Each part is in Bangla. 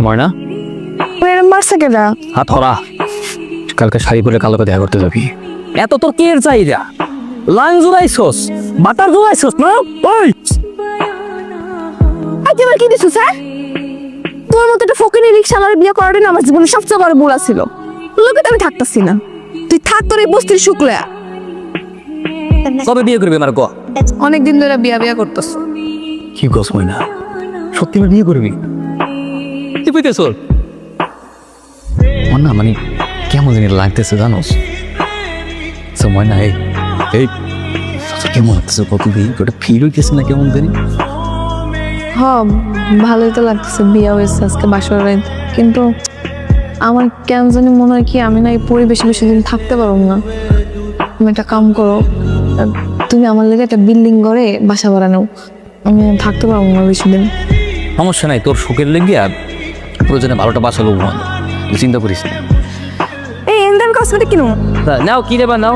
ময়না এরম মারছে কেডা? হাত ধরা। কালকে শাড়ি পরে কালোকে দেখা করতে যাবি। এত তোর কে চাহিদা? লাং জুড়াইছস, বাটার জুড়াইছস না? ওই তুই আমার কি দিছু স্যার? তোর মতো একটা ফকিনি রিক্সাওয়ালার বিয়ে করাটাই না আমার জীবনের সবচেয়ে বড় ভুল ছিল। লোকে তো আমি থাকতাছি না, তুই থাক তোর এই বস্তির শুক্লা। কবে বিয়ে করবি আমার ক? অনেকদিন ধরে বিয়া বিয়া করতেছ। কি গছ ময়না, সত্যি আমার বিয়ে করবি? তুই বুঝতেছ না মানে কেমন জানি লাগতেছে জানোস? ময়না এই এই কেমন লাগতেছে কত দিন ওটা ফিল হইতেছে না কেমন জানি? হ্যাঁ ভালোই তো লাগতেছে, বিয়া হয়েছে আজকে বাসর রাত, কিন্তু আমার কেন জানি মনে হয় কি আমি না এই পরিবেশে বেশি দিন থাকতে পারবো না। তুমি একটা কাম করো, তুমি আমার লেগে একটা বিল্ডিং করে বাসা বানানো, আমি থাকতে পারবো না বেশি দিন। সমস্যা নাই, তোর শোকের লেগে আর প্রয়োজনে 12টা বাসা লোক চিন্তা করিস না। এই এন্ডান কসমেটিক কিনো নাও, কি নেবা নাও।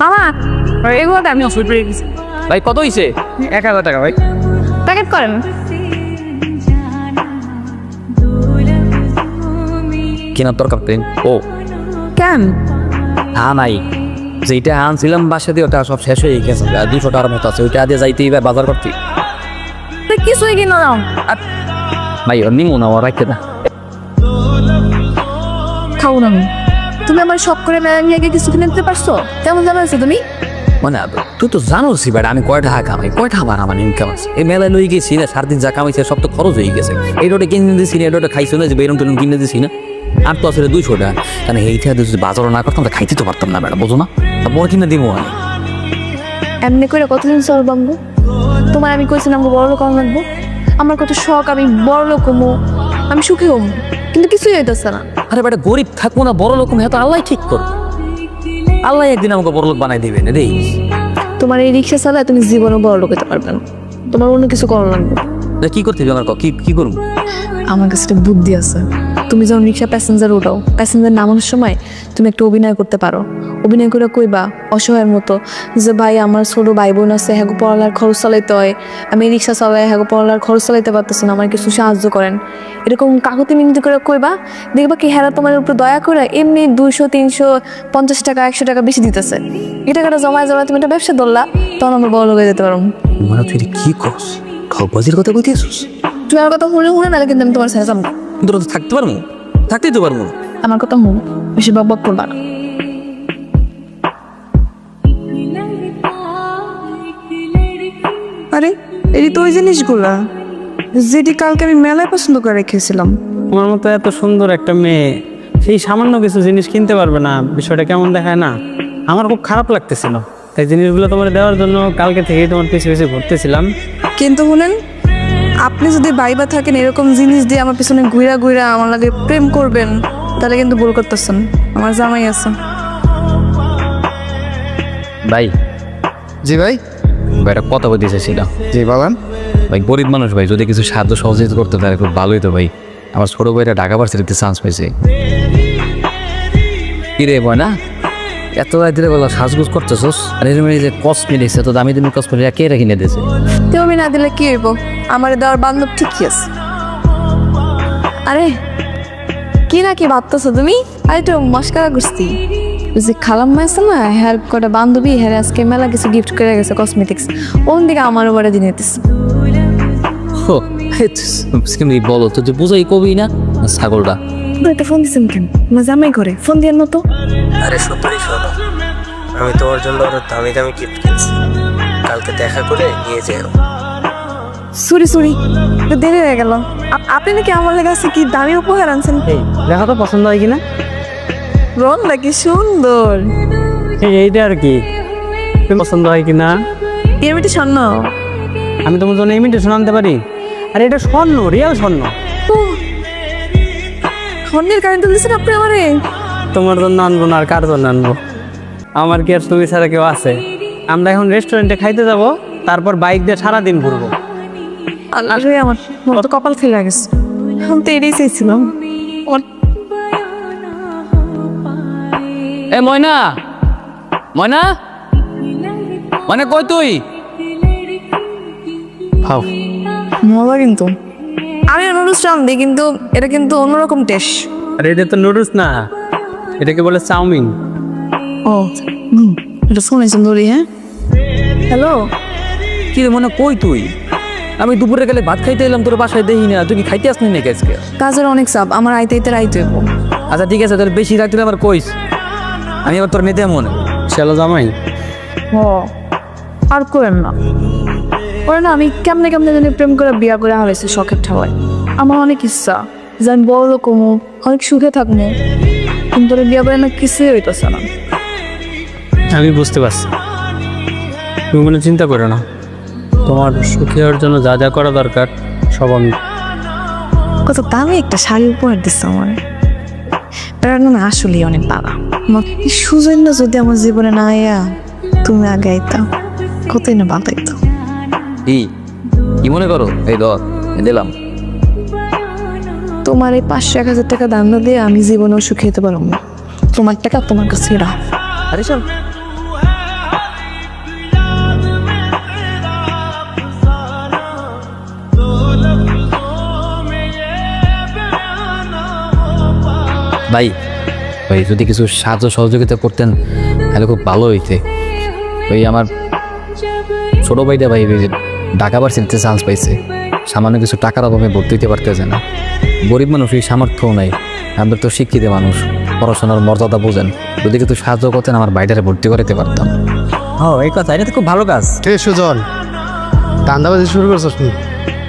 মামা এগুলো তো আমি অফার পেয়ে গেছি। ভাই কত হইছে? 1000 টাকা ভাই। প্যাকেট করেন। কেনার দরকার পেন ও কেন? নাই, যেটা আনছিলাম বাসা দিয়ে ওটা সব শেষ হয়ে গেছে, 200 টাকার মতো আছে, ওইটা দিয়ে যাইতেই বা বাজার করতে। কিছুই কিনো নাও ভাই অন্য মনে আমার রাখতে না। খাও না আমি। তুমি আমার শখ করে মেলা নিয়ে গিয়ে কিছু কিনে দিতে পারছো? কেমন জানো আছে তুমি? মানে তুই তো জানোসই ভাই আমি কয় টাকা কামাই, কয় টাকা আমার ইনকাম আছে। এই মেলায় লই গেছি না, 4 দিন যা কামাইছে সব তো খরচ হয়ে গেছে। এই রোডে কিনে দিয়েছি না, এই রোডে খাইছো না যে বেরুন টেরুন কিনে দিয়েছি না, আর তো আসলে 200 টাকা। কারণ এইটা যদি বাজারও না করতাম খাইতে তো পারতাম না ম্যাডাম, বোঝো না? বড় কিনে দিব আমি। এমনি করে কতদিন চল বাম্বু? তোমার আমি কইছিলাম বড় লোক লাগবো, আমার কত শখ আমি বড় লোক হমো, আমি সুখী হমো, কিন্তু কিছুই হইতেছে না। আরে বেটা গরিব থাকবো না বড় লোক হ্যাঁ তো আল্লাহ ঠিক করবো, আল্লাহ একদিন আমাকে বড় লোক বানাই দিবেন রে। তোমার এই রিক্সা চালায় তুমি জীবনে বড় লোক হতে পারবে না, তোমার অন্য কিছু করা লাগবে। কি করতে হবে আমার কি করবো? আমার কাছে একটা বুদ্ধি আছে। তুমি যখন রিক্সা প্যাসেঞ্জার উঠাও, প্যাসেঞ্জার নামানোর সময় তুমি একটা অভিনয় করতে পারো। অভিনয় করে কইবা অসহায়ের মতো যে ভাই আমার ছোট ভাই বোন আছে, হ্যাঁ পড়ালার খরচ চালাইতে হয়, আমি রিক্সা চালাই, হ্যাঁ পড়ালার খরচ চালাইতে পারতেছি না, আমার কিছু সাহায্য করেন। এরকম কাকুতি মিনতি করে কইবা, দেখবা কি হ্যাঁ তোমার উপর দয়া করে এমনি 200, 350 টাকা 100 টাকা বেশি দিতেছে। এই টাকাটা জমায় জমায় তুমি একটা ব্যবসা ধরলা, তখন আমরা বড় লোক হয়ে যেতে পারবো। মানে তুই কি করস? ঠকবাজির কথা কইতেছিস? তুমি আমার কথা শুনে নাহলে কিন্তু আমি তোমার ছেড়ে যাবো না। তোরা তো থাকতে পারবো, থাকতেই তো পারবো। আমার কথা শুনো, বেশি বক বক করবা না। আরে এই তো ওই জিনিসগুলা যেটি কালকে আমি মেলায় পছন্দ করে রেখেছিলাম। তোমার মতো এত সুন্দর একটা মেয়ে সেই সামান্য কিছু জিনিস কিনতে পারবে না, বিষয়টা কেমন দেখায় না? আমার খুব খারাপ লাগতেছিল, তাই জিনিসগুলো তোমার দেওয়ার জন্য কালকে থেকেই তোমার পিছু পিছু ঘুরতেছিলাম। কিন্তু শুনেন, আপনি যদি বাইবা থাকেন এরকম জিনিস দিয়ে আমার পিছনে ঘুরা ঘুরা আমার লাগে প্রেম করবেন, তাহলে কিন্তু ভুল করতেছেন। আমার জামাই আছে। ভাই জি ভাই। ভাই একটা কথা বলতে চাইছিলাম। জি বলেন। ভাই গরিব মানুষ ভাই, যদি কিছু সাহায্য সহযোগিতা করতে তাহলে খুব ভালোই তো ভাই। আমার ছোট ভাইটা ঢাকা ভার্সিটিতে চান্স পাইছে। কি রে বয় না এত রাত্রে বলা সাজগুজ করতেছস? আর এর যে কসমেটিক্স এত দামি দামি কসমেটিক্স কে কিনে দিয়েছে? তুমি না দিলে কি হইব? আমার দেওয়ার বান্ধব ঠিকই আছে। আরে কি না কি ভাবতেছো তুমি? আরে তো মস্কারা করছি। যে খালাম্মা আছে না, হ্যার কটা বান্ধবী হ্যাঁ আজকে মেলা কিছু গিফট করে গেছে কসমেটিক্স, ওন দিকে আমার উপরে দিয়ে নিতেছে। বলো তো যে বুঝাই কবি না ছাগলটা। একটা ফোন দিছেন কেন? আমার জামাই ঘরে, ফোন দিয়ে তো। আরে সত্যি শোনো, আমি তোমার জন্য ওর দামি দামি গিফট কিনছি, কালকে দেখা করে নিয়ে যাও। সরি সরি, দেরি হয়ে গেল। আপনি নাকি আমার কাছে কি দামি উপহার আনছেন? এই দেখা তো পছন্দ হয় কিনা? রং নাকি সুন্দর। এইটা আর কি পছন্দ হয় কিনা? এমনিটি স্বর্ণ। আমি তোমার জন্য ইমিটেশন আনতে পারি? আর এটা স্বর্ণ, রিয়েল স্বর্ণ। স্বর্ণের কারেন্ট দিয়েছেন আপনি আমারে? তোমার জন্য আনবো না আর কার জন্য আনবো? আমার কি আর তুমি ছাড়া কেউ আছে? আমরা এখন রেস্টুরেন্টে খাইতে যাব, তারপর বাইক দিয়ে সারাদিন ঘুরবো। আসলে আমার মতো কপাল ফেলে গেছে, আমি তো এটাই চাইছিলাম। এ ময়না, ময়না, ময়না কই তুই? খাও। মজা কিন্তু। আমি নুডলস চাম দিই, কিন্তু এটা কিন্তু অন্যরকম টেস্ট। আর এটা তো নুডলস না, এটাকে বলে চাউমিন। ও এটা শুনেছেন ধরি। হ্যাঁ হ্যালো, কি রে মনে কই তুই? আমি দুপুরে গেলে ভাত খাইতে এলাম, তোর বাসায় দেখি না, তুই কি খাইতে আসনি নাকি আজকে? কাজের অনেক চাপ, আমার আইতে আইতে হইব। আচ্ছা ঠিক আছে, তাহলে বেশি রাখতে আমার কইস, আমি আবার তোর নিতে মনে। চলো জামাই। ও আর করেন না, ওরা না আমি কেমনে কেমনে জানি প্রেম করে বিয়া করে হারাইছে শখের ঠাওয়ায়। আমার অনেক ইচ্ছা যে আমি বড় লোক হমু, অনেক সুখে থাকবো, কিন্তু ওরা বিয়া করে না কিছুই হইতেছে না। আমি বুঝতে পারছি, তুমি কোনো চিন্তা করো না, তোমার সুখী হওয়ার জন্য যা যা করা দরকার সব আমি। কত দামি একটা শাড়ি উপহার দিচ্ছে আমার, এটা না আসলেই অনেক বাবা। এই সুজন্য যদি আমার জীবনে না আয়া তুমি আগে আইতা, কতই না ভালো হইতো। কি মনে করো? এই ধর দিলাম। তোমার এই 500-1000 টাকা দাম না দিয়ে আমি জীবনেও সুখী হতে পারবো না। তোমার টাকা তোমার কাছে রাখ। আরে চল। ভাই ভাই যদি কিছু সাহায্য সহযোগিতা করতেন তাহলে খুব ভালো হইতে। ওই আমার ছোট ভাইটা ভাই ঢাকা ভার্সিটিতে চান্স পাইছে, সামান্য কিছু টাকার অভাবে ভর্তি দিতে পারতেছে না। গরিব মানুষ, এই সামর্থ্যও নাই। আমাদের তো শিক্ষিত মানুষ, পড়াশোনার মর্যাদা বোঝেন, যদি কিছু সাহায্য করতেন আমার বাইটারে ভর্তি করাতে পারতাম। এই কথা, এটা তো খুব ভালো কাজ। কে সুজন, ধান্দাবাজি শুরু করছিস নি?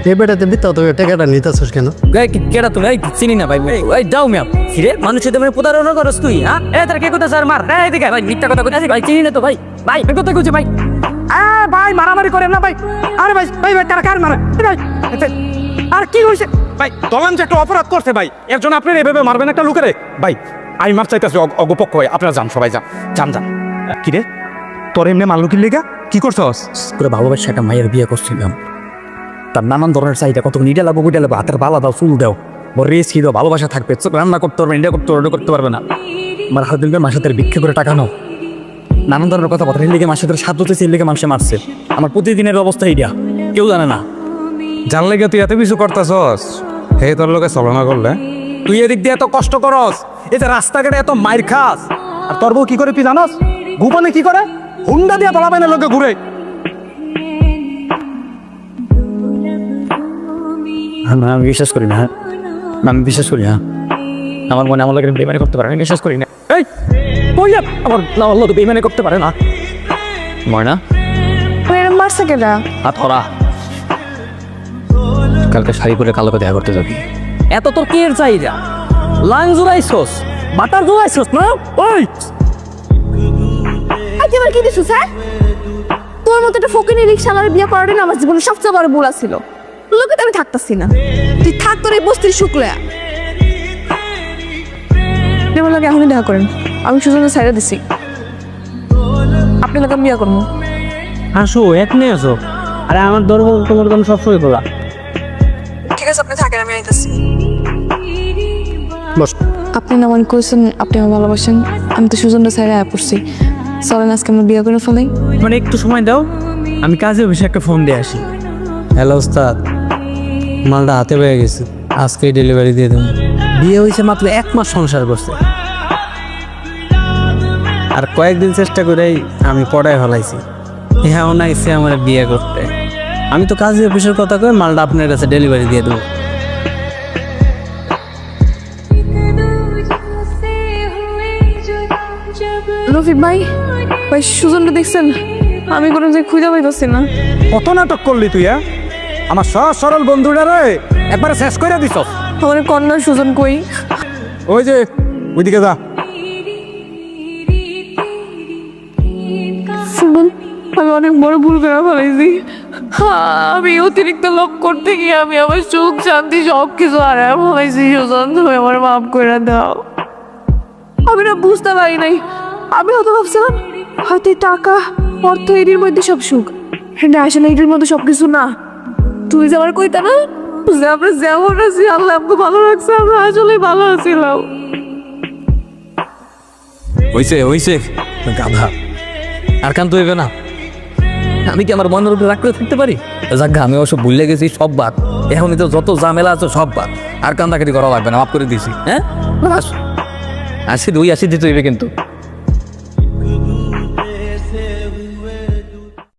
এ বেটাতে দিতে তো টাকাটা নিতেছিস কেন? কেডা তুমি? চিনি না ভাই। ওই যাও মিয়া ফিরে মানুষের তুমি প্রতারণা করস তুই। হ্যাঁ তার কে কথা স্যার মার এদিকে ভাই, মিথ্যা কথা কইতাছি ভাই, চিনি না তো ভাই। ভাই কথা কইছি ভাই, ভাই মারামারি করেন না ভাই। আরে ভাই ভাই ভাই কার মারে ভাই? আর কি হইছে ভাই? দলেন যে একটা অপরাধ করছে ভাই, এর জন্য আপনারা এভাবে মারবেন একটা লোকেরে? ভাই আমি মার চাইতেছি অগপক্ষ হয়ে, আপনারা যান, সবাই যান যান যান। কি রে তোর এমনি মারলো কি লেগা? কি করছস? করে ভালোবাসা একটা মায়ের বিয়ে করছিলাম, তার নানান ধরনের চাহিদা, কত নিটা লাগবো কুইটা লাগবো, হাতের বালা দাও, চুল দাও, বড় রেস কি দাও, ভালোবাসা থাকবে, রান্না করতে পারবে, এটা করতে পারবে, করতে পারবে না। আমার হাত দিলকে মাসে ভিক্ষে করে টাকা নাও, নানান ধরনের কথা বলে লেগে মাসে সাধ্য হতেছে, এর লেগে মানুষে মারছে। আমার প্রতিদিনের অবস্থা এইটা, কেউ জানে না। জানলে গিয়ে তুই এত কিছু করতেছস, হে তোর লোকে চলনা করলে তুই এদিক দিয়ে এত কষ্ট করস, এই যে রাস্তাঘাটে এত মাইর খাস, আর তোর বউ কি করে তুই জানস? গোপনে কি করে? হুন্ডা দিয়ে তোলা পায় না লোকে ঘুরে। আমি বিশ্বাস করি না, আমি বিশ্বাস করি না। আমার মনে আমার লোকের বেমানি করতে পারে, আমি বিশ্বাস করি না। এই ওই আমার লোক বেমানি করতে পারে না। ময়না এরম মারছে কেডা? হাত করা, কালকে শাড়ি পরে কালোকে দেখা করতে যাবি। এত তোর কের চাহিদা? লাং জুড়াইছস, বাটার জুড়াইছস না? ওই আজ এবার কি দিছু স্যার? তোর মতো একটা ফকিনি রিকশাওয়ালার বিয়ে করাটাই না আমার জীবনের সবচেয়ে বড় ভুল ছিল। লোকে তো আমি থাকতাছি না, তুই থাক তোর এই বস্তির শুক্লা। যেমন লাগে এখনই দেখা করেন, আমি সুজনকে ছাইড়া দিছি, আপনি লোক বিয়ে করবো। আসো এখনই আসো। আরে আমার দরকার তোমার জন্য সবসময় খোলা। ঠিক আছে, আপনি থাকেন, আমি আইতাছি। বস। আপনি না মনে করছেন আপনি আমার ভালোবাসেন, আমি তো সুজনটা ছাইড়া আয়া পড়ছি। চলেন আজকে আমরা বিয়ে করে ফেলাই। মানে একটু সময় দাও, আমি কাজে অফিসে একটা ফোন দিয়ে আসি। হ্যালো ওস্তাদ, মালটা হাতে পেয়ে গেছে, আজকেই ডেলিভারি দিয়ে দেবো। বিয়ে হয়েছে মাত্র 1 মাস সংসার করছে, আর কয়েকদিন চেষ্টা করেই আমি পড়ায় ফেলাইছি। হ্যাঁ না ইচ্ছে আমার বিয়ে করতে। আমি তো কাজে অফিসের কথা কয়ে মালটা আপনার কাছে ডেলিভারি দিয়ে দেবো। রফিক ভাই, ভাই সুজনটা দেখছেন? আমি কোনো যে খুঁজে পাইতেছি না। কত নাটক করলি তুই? আমার সহজ সরল বন্ধুরা রে একবারে শেষ করে দিছস। আমার কন্যা সুজন কই? ওই যে ওইদিকে যা। সুমন, আমি অনেক বড় ভুল করে ফেলেছি। আমি অতিরিক্ত লোভ করতে গিয়ে আমি আমার সুখ শান্তি সব কিছু হারায় ফেলেছি। সুজন, তুমি আমার মাফ করে দাও। আমি না বুঝতে পারি নাই, আমি হয়তো ভাবছিলাম হয়তো এই টাকা অর্থ এটির মধ্যে সব সুখ, হ্যাঁ আসলে এটির মধ্যে সব কিছু না। তুই যে আমার কইতা না যে আমরা যেমন আছি আল্লাহ আমাকে ভালো রাখছে, আমরা আসলে ভালো আছিলাম। হইছে হইছে গাধা, আর কান তো হইবে না। আমি কি আমার মনের উপরে রাগ করে থাকতে পারি? যাক আমি অবশ্য ভুলে গেছি, সব বাদ। এখনই তো যত ঝামেলা আছে সব বাদ, আর কান্দাকাটি করা লাগবে না, মাফ করে দিয়েছি। হ্যাঁ আসি 2 আসি দিতে হইবে কিন্তু।